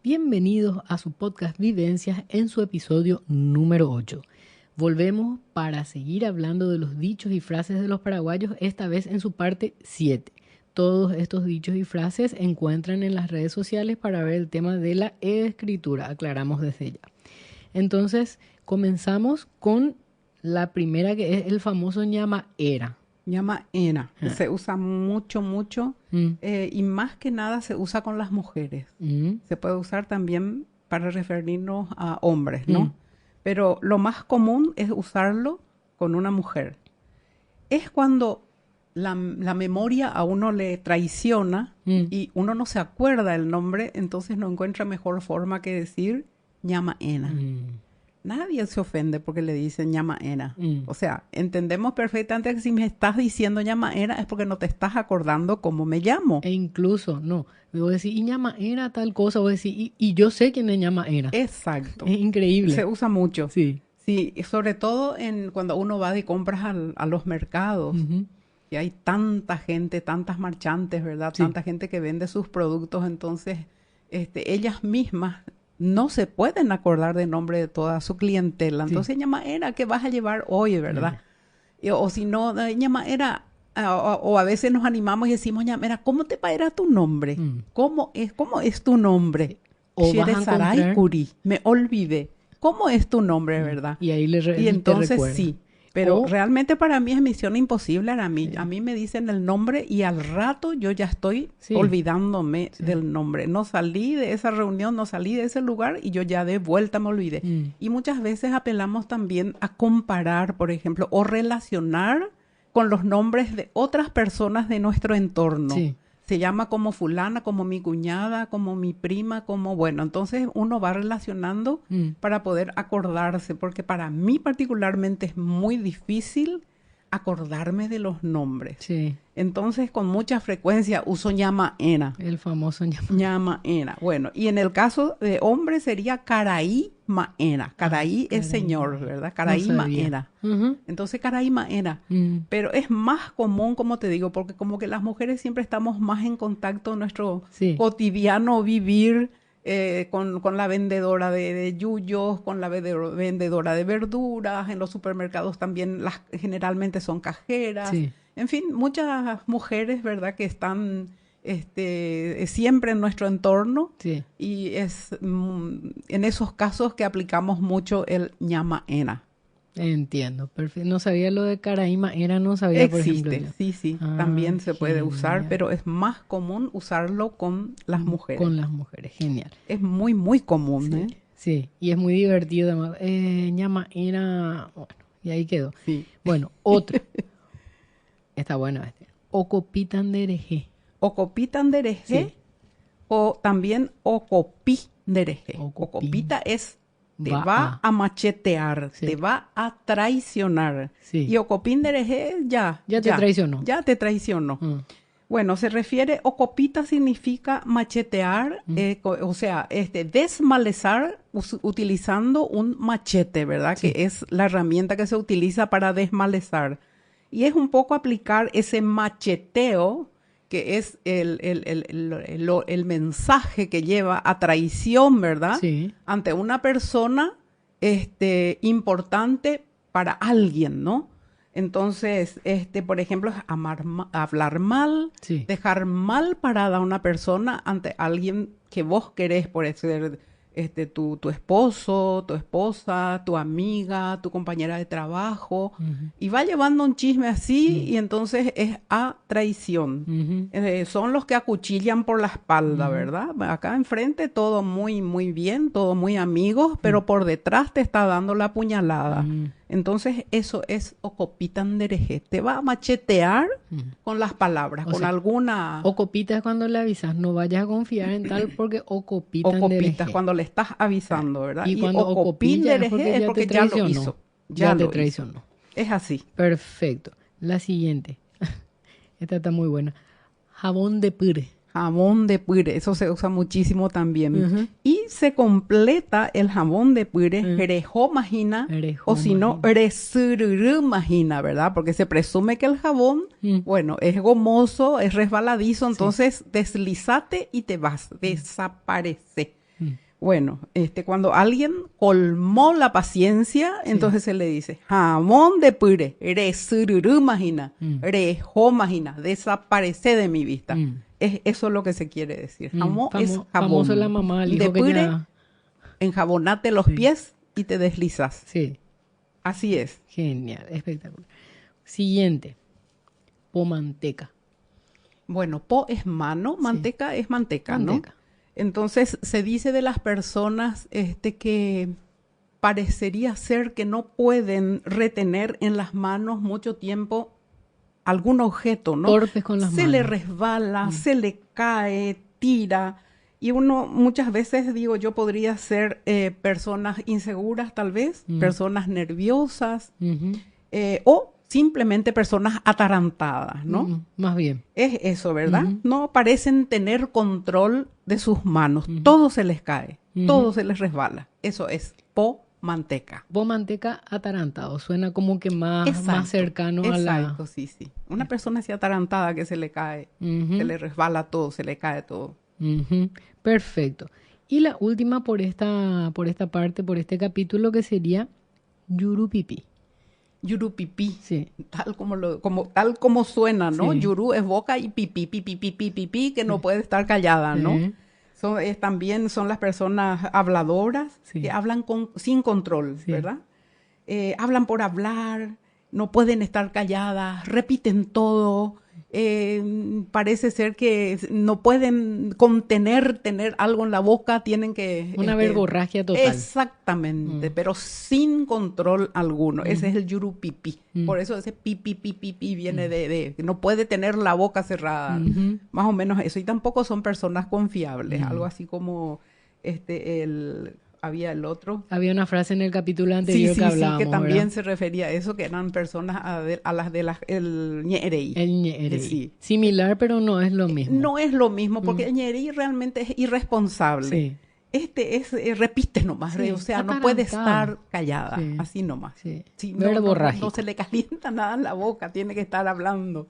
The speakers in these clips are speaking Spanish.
Bienvenidos a su podcast Vivencias en su episodio número 8. Volvemos para seguir hablando de los dichos y frases de los paraguayos, esta vez en su parte 7. Todos estos dichos y frases encuentran en las redes sociales para ver el tema de la escritura, aclaramos desde ya. Entonces, comenzamos con la primera, que es el famoso ñamaera. Ñamaera, se usa mucho, y más que nada se usa con las mujeres. Se puede usar también para referirnos a hombres, ¿no? Pero lo más común es usarlo con una mujer. Es cuando la memoria a uno le traiciona y uno no se acuerda el nombre, entonces no encuentra mejor forma que decir ñamaera. Nadie se ofende porque le dicen ñamaera. O sea, entendemos perfectamente que si me estás diciendo ñamaera es porque no te estás acordando cómo me llamo. E incluso, no, me voy a decir, y ñamaera tal cosa, voy a decir, y yo sé quién es ñamaera. Exacto. Es increíble. Se usa mucho. Sí. Sí, sobre todo cuando uno va de compras a los mercados. Y hay tanta gente, tantas marchantes, ¿verdad? Sí. Tanta gente que vende sus productos, entonces ellas mismas no se pueden acordar del nombre de toda su clientela. Entonces, ñamaera, ¿qué vas a llevar hoy, verdad? O si no, ñamaera, o a veces nos animamos y decimos, ñamaera, ¿cómo te paera tu nombre? ¿Cómo es tu nombre? O vas a encontrar... Curi, me olvidé. ¿Cómo es tu nombre, verdad? Y ahí y entonces sí. Pero O... realmente para mí es misión imposible. A mí me dicen el nombre y al rato yo ya estoy olvidándome del nombre. No salí de esa reunión, no salí de ese lugar y yo ya de vuelta me olvidé. Y muchas veces apelamos también a comparar, por ejemplo, o relacionar con los nombres de otras personas de nuestro entorno. Sí. Se llama como fulana, como mi cuñada, como mi prima, como... Bueno, entonces uno va relacionando para poder acordarse, porque para mí particularmente es muy difícil acordarme de los nombres. Sí. Entonces, con mucha frecuencia uso ñamaera. El famoso ñamaera. Bueno, y en el caso de hombre sería caraí maera. Caraí es señor, ¿verdad? Caraí maera. Entonces, caraí maera. Pero es más común, como te digo, porque como que las mujeres siempre estamos más en contacto en nuestro cotidiano vivir con la vendedora de yuyos, con la vendedora de verduras. En los supermercados también generalmente son cajeras. Sí. En fin, muchas mujeres, ¿verdad?, que están siempre en nuestro entorno. Sí. Y es en esos casos que aplicamos mucho el ñamaera. Entiendo, perfecto. No sabía lo de caraí maera, no sabía, Existe, por ejemplo. sí, también se puede usar, pero es más común usarlo con las mujeres. Con las mujeres, genial. Es muy, muy común, Sí, y es muy divertido además. Ñamaera, bueno, y ahí quedó. Sí. Bueno, otra. Está buena esta. Ocopitandereje. Ocopitandereje, Sí. o también ocopindereje. Ocopita es te va a machetear, te va a traicionar. Sí. Y ocopindereje ya te traicionó. Ya te traicionó. Bueno, se refiere, ocopita significa machetear, o sea, desmalezar utilizando un machete, ¿verdad? Sí. Que es la herramienta que se utiliza para desmalezar. Y es un poco aplicar ese macheteo, que es el mensaje que lleva a traición, ¿verdad? Sí. Ante una persona importante para alguien, ¿no? Entonces, por ejemplo, hablar mal, dejar mal parada a una persona ante alguien que vos querés, por ser tu esposo, tu esposa, tu amiga, tu compañera de trabajo, y va llevando un chisme así, y entonces es a traición. Son los que acuchillan por la espalda, ¿verdad? Acá enfrente todo muy, muy bien, todo muy amigos, pero por detrás te está dando la puñalada. Entonces eso es ocopitandereje. Te va a machetear con las palabras, con alguna... Ocopita es cuando le avisas, no vayas a confiar en tal porque ocopitandereje. Ocopitas cuando le estás avisando, ¿verdad? Y cuando ocopindereje es porque ya lo hizo. Ya te traicionó. Es así. Perfecto. La siguiente. Esta está muy buena. Jabón de pure. Jabón de pure, eso se usa muchísimo también. Y se completa el jabón de pure, jerejó magina, o si no, resururú magina, ¿verdad? Porque se presume que el jabón, bueno, es gomoso, es resbaladizo, entonces deslizate y te vas, desaparece. Bueno, cuando alguien colmó la paciencia, entonces se le dice, jamón de pure, re sururu magina, re jo magina, desaparece de mi vista. Eso es lo que se quiere decir. Jamón es jabón. Famoso la mamá, el hijo de pure, ya... enjabonate los pies y te deslizas. Sí. Así es. Genial, espectacular. Siguiente, pomanteca. Bueno, po es mano, manteca es manteca, ¿no? Entonces se dice de las personas que parecería ser que no pueden retener en las manos mucho tiempo algún objeto, ¿no? Torpes con las manos. Se le resbala, se le cae, tira. Y uno muchas veces, digo, yo podría ser personas inseguras tal vez, personas nerviosas, o simplemente personas atarantadas, ¿no? Más bien. Es eso, ¿verdad? No parecen tener control de sus manos. Todo se les cae, todo se les resbala. Eso es pomanteca. Pomanteca atarantado. Suena como que más cercano a la... Exacto, sí. Una persona así atarantada que se le cae, se le resbala todo, se le cae todo. Perfecto. Y la última por esta parte, por este capítulo, que sería yurupipi. Yurupipí, sí. tal como suena, ¿no? Sí. Yurú es boca y pipí, que no puede estar callada, ¿no? También son las personas habladoras que hablan sin control, ¿verdad? Hablan por hablar, no pueden estar calladas, repiten todo. Parece ser que no pueden tener algo en la boca, tienen que... Una verborragia total. Exactamente, pero sin control alguno. Ese es el yurupipí. Por eso ese pipi viene de no puede tener la boca cerrada. Más o menos eso. Y tampoco son personas confiables. Algo así como había el otro. Había una frase en el capítulo anterior que hablábamos, que también ¿verdad? se refería a eso, que eran personas a las de el ñerey. El ñerey. Sí. Similar, pero no es lo mismo. No es lo mismo, porque el ñerey realmente es irresponsable. Sí. Repite nomás, o sea, no puede estar callada, así nomás. Sí. No se le calienta nada en la boca, tiene que estar hablando.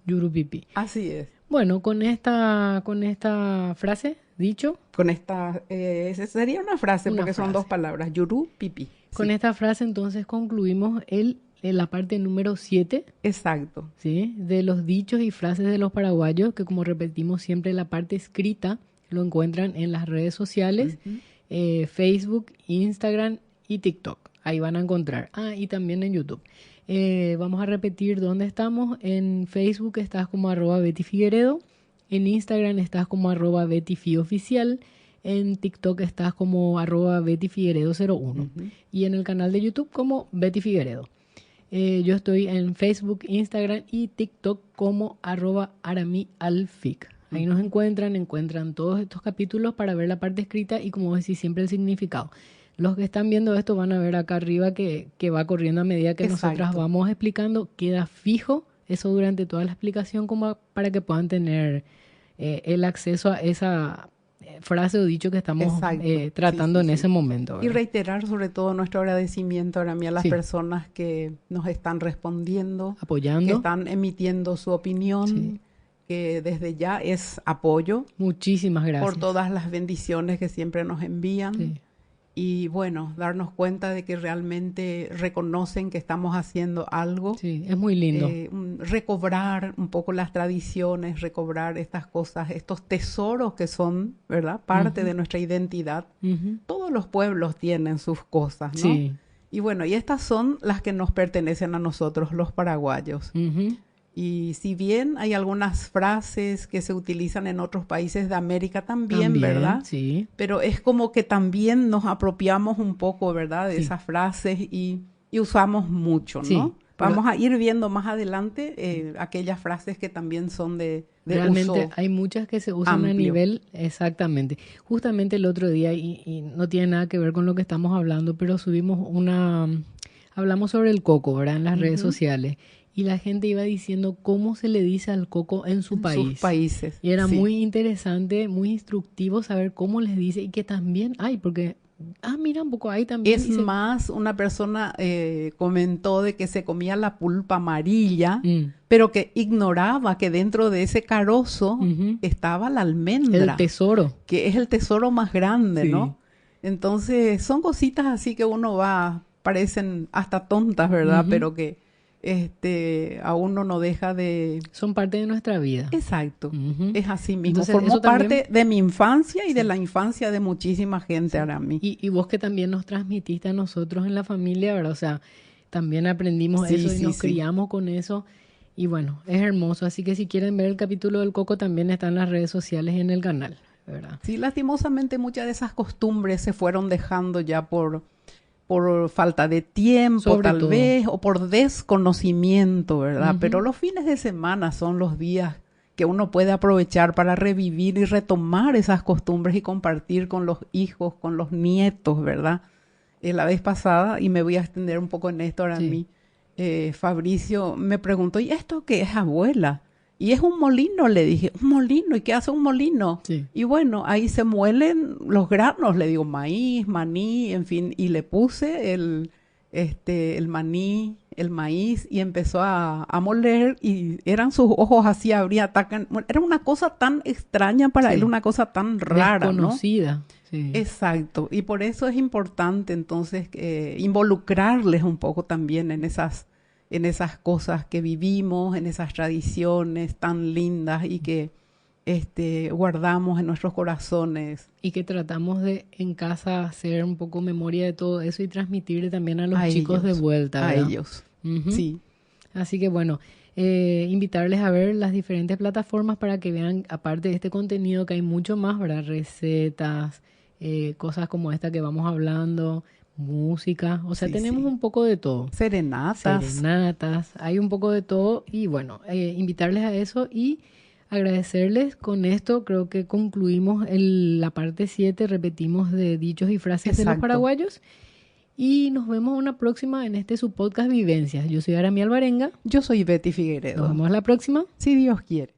Yurupipi. Así es. Bueno, con esta frase, dicho. Con esta, sería una frase, porque son dos palabras, yurú, pipi. Con esta frase entonces concluimos la parte número 7. Exacto. ¿Sí? De los dichos y frases de los paraguayos, que como repetimos siempre, la parte escrita lo encuentran en las redes sociales, Facebook, Instagram y TikTok. Ahí van a encontrar. Y también en YouTube. Vamos a repetir dónde estamos. En Facebook estás como @BettyFigueredo. En Instagram estás como @BettyFioficial. En TikTok estás como @BettyFigueredo01. Y en el canal de YouTube como Betty Figueredo. Yo estoy en Facebook, Instagram y TikTok como @aramialfic. Ahí nos encuentran todos estos capítulos para ver la parte escrita y, como decís, siempre el significado. Los que están viendo esto van a ver acá arriba que va corriendo a medida que nosotras vamos explicando. Queda fijo eso durante toda la explicación, como para que puedan tener el acceso a esa frase o dicho que estamos tratando en ese momento, ¿verdad? Y reiterar sobre todo nuestro agradecimiento ahora a las personas que nos están respondiendo, apoyando, que están emitiendo su opinión, que desde ya es apoyo. Muchísimas gracias. Por todas las bendiciones que siempre nos envían. Sí. Y bueno, darnos cuenta de que realmente reconocen que estamos haciendo algo. Sí, es muy lindo. Recobrar un poco las tradiciones, recobrar estas cosas, estos tesoros que son, ¿verdad? Parte de nuestra identidad. Todos los pueblos tienen sus cosas, ¿no? Sí. Y bueno, y estas son las que nos pertenecen a nosotros, los paraguayos. Y si bien hay algunas frases que se utilizan en otros países de América también, ¿verdad? Sí. Pero es como que también nos apropiamos un poco, ¿verdad? De esas frases y usamos mucho, ¿no? Sí. Vamos a ir viendo más adelante aquellas frases que también son de realmente uso hay muchas que se usan amplio. A nivel, exactamente. Justamente el otro día, y no tiene nada que ver con lo que estamos hablando, pero hablamos sobre el coco, ¿verdad? En las redes sociales. Y la gente iba diciendo cómo se le dice al coco en su país. Sus países. Y era muy interesante, muy instructivo saber cómo les dice y que también hay, porque Mira, un poco ahí también. Es más, una persona comentó de que se comía la pulpa amarilla, pero que ignoraba que dentro de ese carozo estaba la almendra. El tesoro. Que es el tesoro más grande, Sí. ¿no? Entonces, son cositas así que uno va, parecen hasta tontas, ¿verdad? Pero que a uno no deja de... Son parte de nuestra vida. Exacto, es así mismo. Entonces, Formó eso también... parte de mi infancia y de la infancia de muchísima gente ahora a mí. Y vos que también nos transmitiste a nosotros en la familia, ¿verdad? O sea, también aprendimos eso y nos criamos con eso. Y bueno, es hermoso. Así que si quieren ver el capítulo del coco, también está en las redes sociales y en el canal, ¿verdad? Sí, lastimosamente muchas de esas costumbres se fueron dejando ya por falta de tiempo, Sobre tal todo. vez, o por desconocimiento, ¿verdad? Pero los fines de semana son los días que uno puede aprovechar para revivir y retomar esas costumbres y compartir con los hijos, con los nietos, ¿verdad? La vez pasada, y me voy a extender un poco en esto ahora a mí, Fabricio me preguntó, ¿y esto qué es, abuela? Y es un molino, le dije, un molino, ¿y qué hace un molino? Sí. Y bueno, ahí se muelen los granos, le digo maíz, maní, en fin, y le puse el maní, el maíz, y empezó a moler, y eran sus ojos así, atacan, era una cosa tan extraña para él, una cosa tan rara, desconocida, ¿no? Sí. Exacto, y por eso es importante entonces involucrarles un poco también en esas cosas que vivimos, en esas tradiciones tan lindas y que guardamos en nuestros corazones. Y que tratamos de en casa hacer un poco memoria de todo eso y transmitir también a los chicos ellos, de vuelta, ¿verdad? A ellos, sí. Así que bueno, invitarles a ver las diferentes plataformas para que vean, aparte de este contenido, que hay mucho más, ¿verdad? Recetas, cosas como esta que vamos hablando, música, o sea, tenemos un poco de todo. Serenatas, hay un poco de todo y bueno, invitarles a eso y agradecerles. Con esto creo que concluimos la parte 7, repetimos, de dichos y frases de los paraguayos y nos vemos una próxima en su podcast Vivencias. Yo soy Arami Alvarenga. Yo soy Betty Figueredo. Nos vemos la próxima. Si Dios quiere.